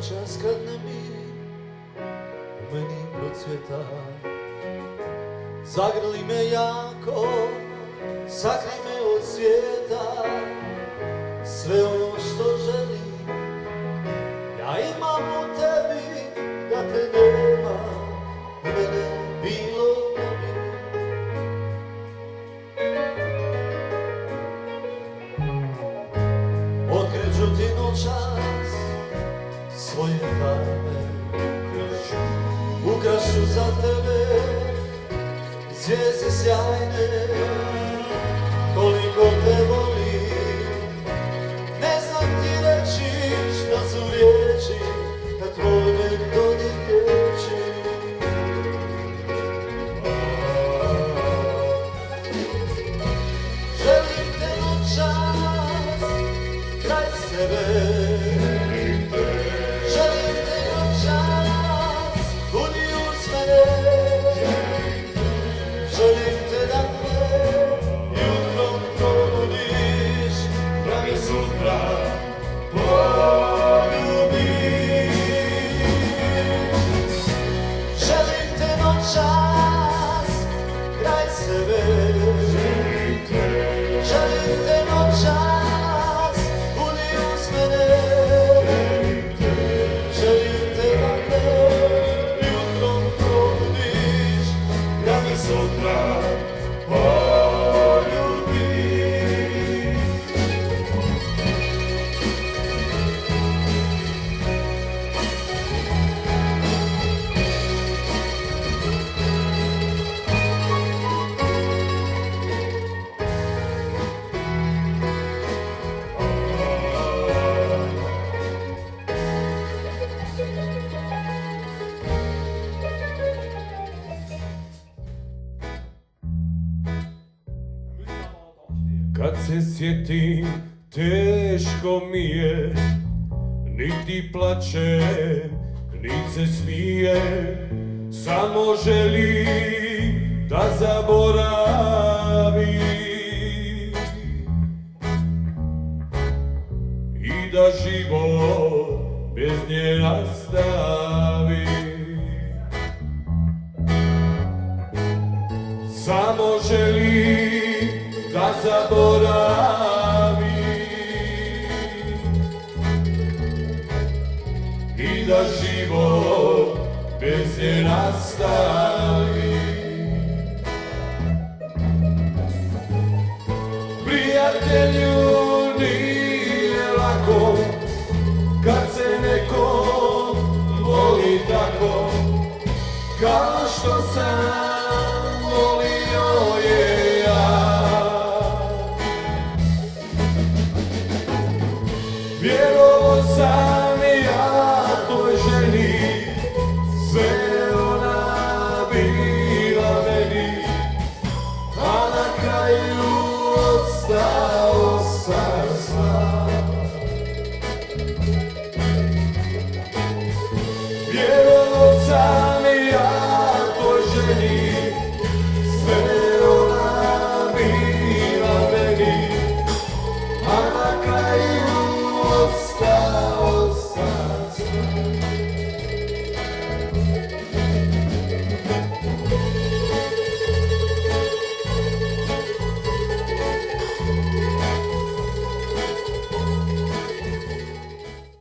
noćas kad nemir u meni procvjeta, zagrli me jako, sakri me od svijeta. Sve ono što želim ja imam u tebi, da te nema u mene bilo ne bi. Otkrit ću ti noćas svoje farbe, ukrašu za tebe zvijezde sjajne. Koliko te volim, ne znam ti reći šta su riječi kad tvoj me dodir riječi. Želim te noćas kraj sebe, želim te noćas budi uz mene, želim te da me jutrom probudiš, da me sutra poljubiš. Želim te noćas kraj sebe, želim te noćas budi uz mene, želim te da me jutrom probudiš, da me sutra poljubiš. Kad se sjetim, teško mi je, niti plačem, niti se smijem, samo želim da zaboravim i da život bez nje nastavim. Samo želim da zaboravim i da život bez nje nastavim. Prijatelju, nije lako kad se neko voli tako, kao što sam volio je ja. Vjerovao sam ja toj ženi, sve ona bila meni, a na kraju ostao sam sam. Vjerovao sam